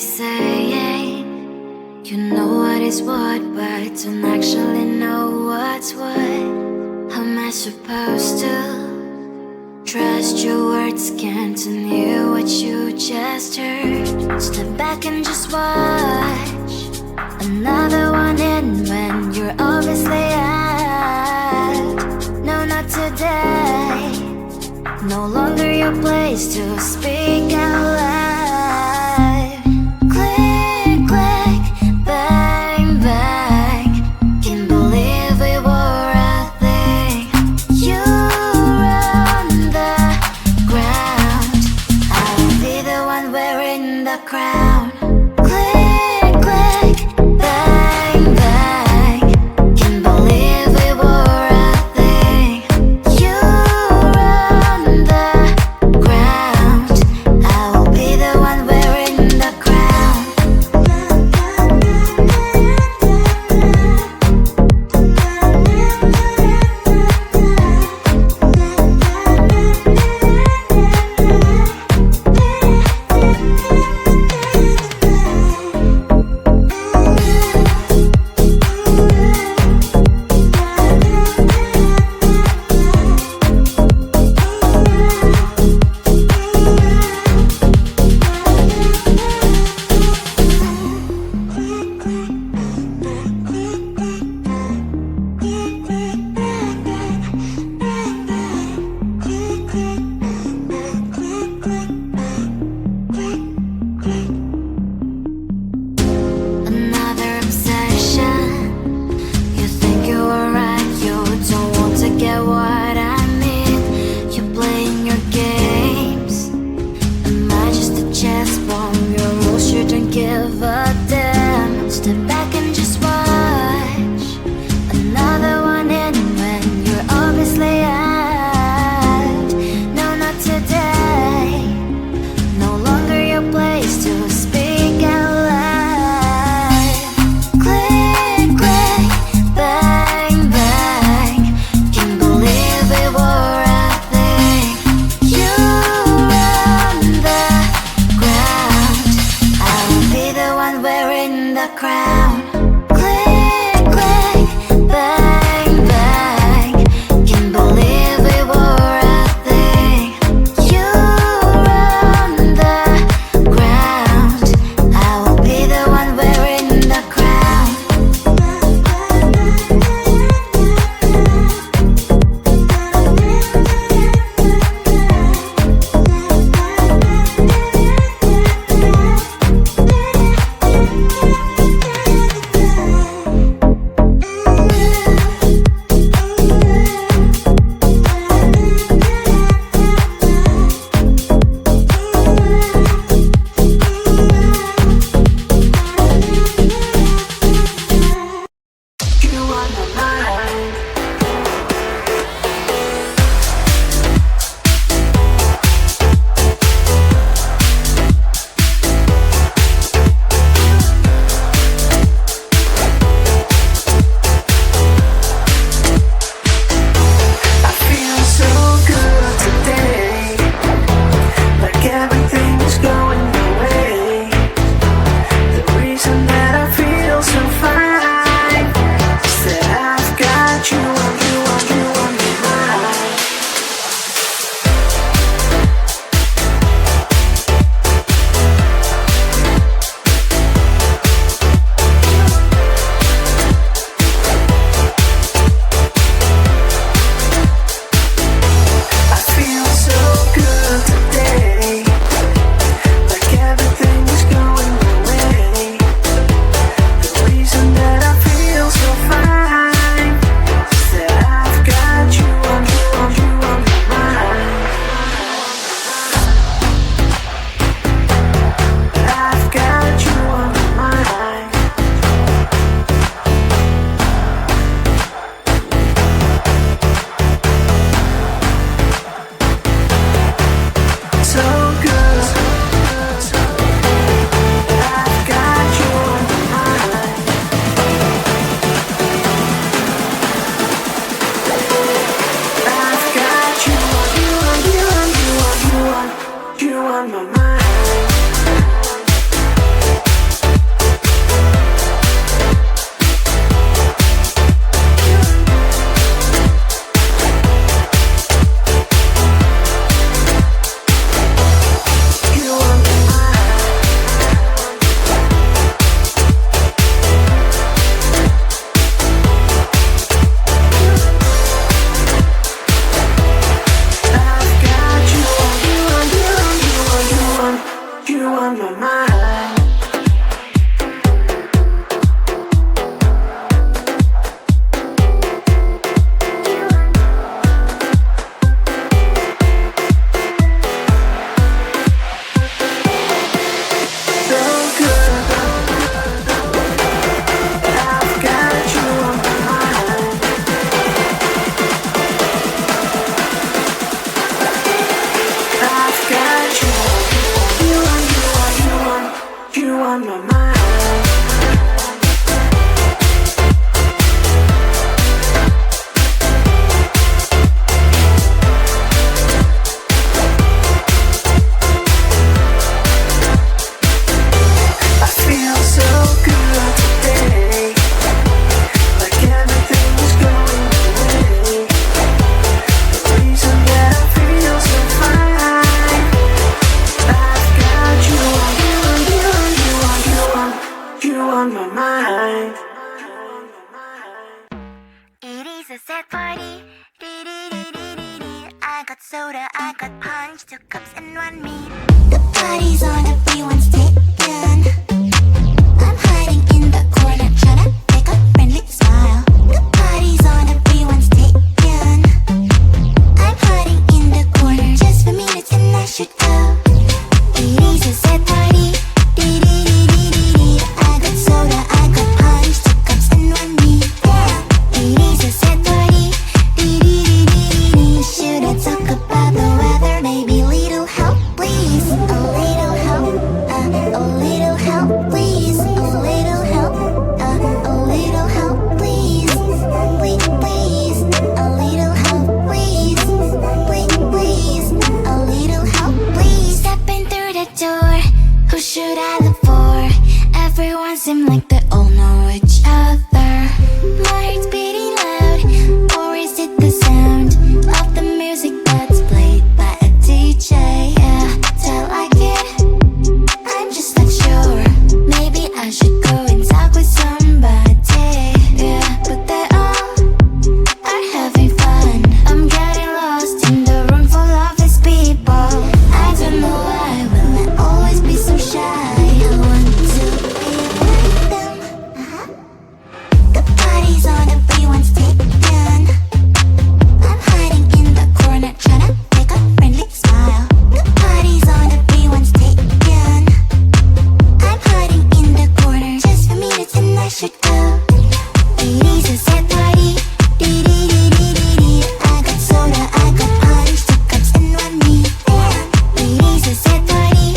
saying you know what is what, but don't actually know what's what. How am I supposed to trust your words? Can't hear what you just heard. Step back and just watch another one in when you're obviously out. No, not today. No longer your place to speak out loud. Click, click, bang, bang. Can't believe we were a thing. You run the ground. I'll be the one wearing the crown. Click, click, bang, bang. Can't believe we were a thing. You run the ground. I will be the one wearing the crown. Another obsession. You think you are right, you don't want to get what I mean. You're playing your games. Am I just a chess bomb? Your rules shouldn't give a damn. Step back and just watch another one in when you're obviously out. No, not today. No longer your place to speak out loud. Click, click, bang, bang. Can't believe we were a thing. You run the ground. I will be the one wearing the crown. Click, click, bang, bang. Can't believe we were a thing. You run the ground. I will be the one wearing the crown. you on my mind. On my mind. I feel so good today, like everything's going away. The reason that I feel so fine, I've got you on my mind. It is a sad party. I got soda, I got punch, 2 cups and 1 meat. The party's on, everyone's taken. I'm hiding in the corner, trying to make a friendly smile. The party's on, everyone's taken. I'm hiding in the corner just for minutes and I should go. It is a sad party. I got soda, I got punch, 2 cups and 1 meat. It is a sad party. Should I talk about the weather? Maybe little help, please. A little help, a little help, please. A little help, a little help, please. Please, a little help, please. Please, a little help, please. Stepping through the door, who should I look for? Everyone seems like they all know each other. My heart's beating loud, or is it the sound of the music that's played by a DJ? Yeah, do I like it? I'm just not sure. Maybe I should go and talk with somebody. Yeah, but they all are having fun. I'm getting lost in the room full of these people. I don't know why will I always be so shy. I want to be like them. The party's on, everyone's taken. I'm hiding in the corner, trying to make a friendly smile. The party's on, everyone's taken. I'm hiding in the corner just for minutes and I should go. It is a sad party. I got soda, I got punch, 2 cups and 1 meat. It is a sad party.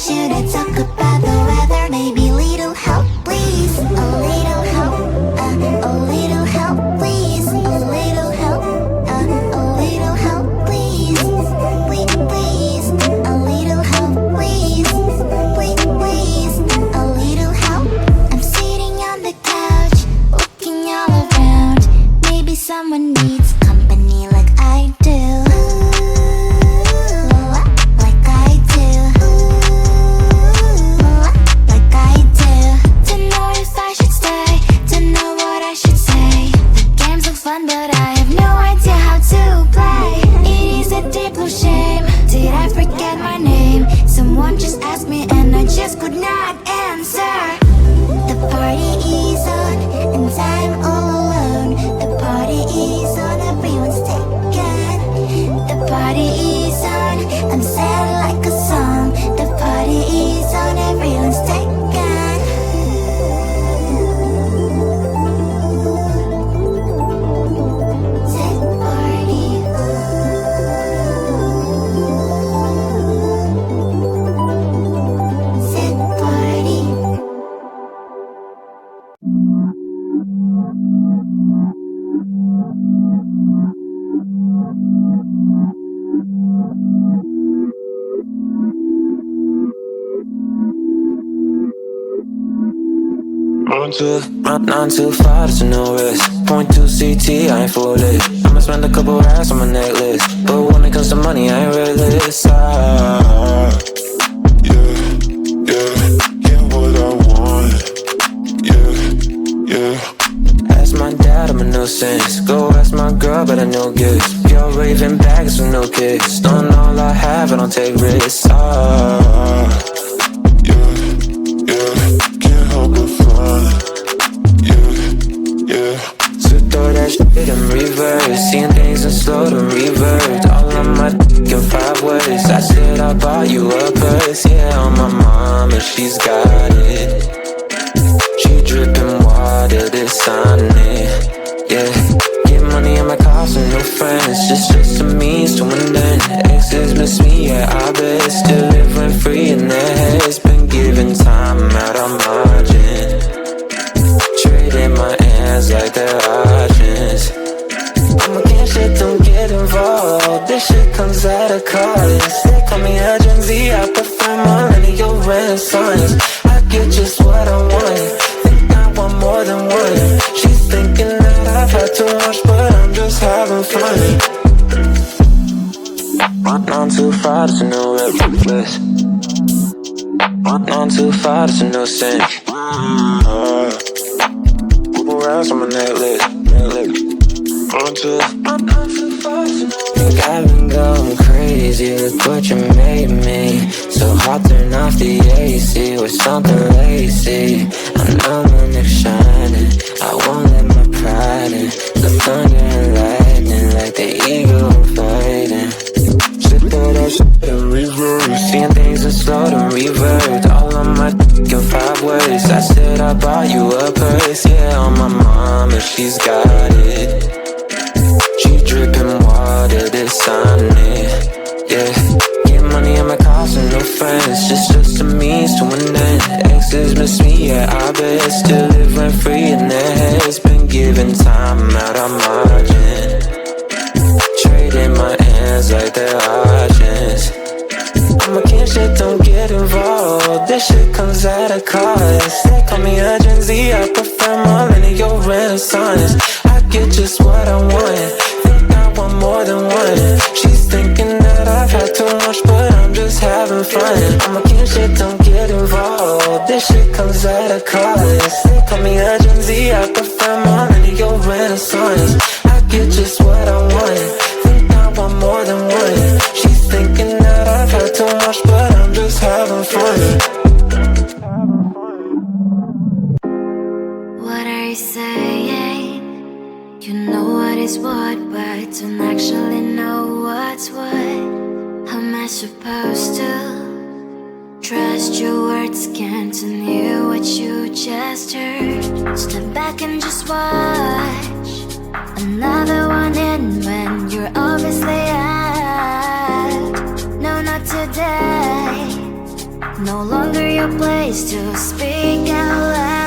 Should I talk about the weather? Maybe little help, please. A little help, a little help, please. A little help, a little help, please. Please, a little help, please. Please, a little help. I'm sitting on the couch, looking all around. Maybe someone needs company like I do. Like I do. Like I do. Don't know if I should stay, don't know what I should say. The games look fun, but I have no idea how to play. It is a deep blue shame. Did I forget my name? Someone just asked me and I just could not answer. The party is on and I'm all alone. The party is on, everyone's taken. The party is on, I'm sad like a song. The party is on, everyone's taken. Sad party. Sad party. Run too far, there's no risk. Point 2 CT, I ain't foolish. I'ma spend a couple racks on my necklace, but when it comes to money, I ain't realist. Yeah, what I want. Yeah. Ask my dad, I'm a nuisance. Go ask my girl, but I know gifts. Pure raving bags with no kicks. Don't all I have, I don't don't take risks. Ah, yeah, yeah, can't help but fall. Yeah, so throw that shit in reverse, seeing things in slow to revert. All on my dick in 5 words. I said I bought you a purse, yeah, on my mom, and she's got it. She dripping water, this on it, yeah. Get money in my car, some new friends, just a means to an end. Exes miss me, yeah, I bet. Still living free in their heads, been giving time out of margin. Trading my hands like they're options. I'm against shit, don't get involved. This shit comes at a cost. They call me a Gen Z, I prefer millennial renaissance. I get just what I want, think I want more than one. She's thinking that I've had too much, but I'm just having fun. Run on too far, it's a new list. Run on too far, it's a new sin. Around on my necklace. Think I've been going crazy, look what you made me. So hot, turn off the AC with something lacy. I know my neck's shining, I won't let my pride in. The thunder and lightning like the eagle I'm fighting. Shit through that shit in reverse, seeing things in slow to revert. All on my dick in 5 words. I said I bought you a purse, yeah, on my mom, and she's got it. She dripping water, this on it, yeah. Get money in my car, some new friends, just a means to an end. Exes miss me, yeah, I bet. Still living free in their heads, been giving time out of margin. Trading my hands like they're options. I'm against shit, don't get involved. This shit comes at a cost. They call me a Gen Z, I prefer millennial renaissance. I get just what I want, think I want more than one. She's thinking that I've had too much, but I'm just having fun. I'm against shit, don't get involved. This shit comes at a cost. They call me a Gen Z, I prefer millennial renaissance. I get just what I want, think I want more than one. She's thinking that I've had too much, but I'm just having fun. What are you saying? You know what is what, but don't actually know what's what. How am I supposed to trust your words? Can't hear what you just heard. Step back and just watch another one in when you're obviously out. No, not today. No longer your place to speak out loud.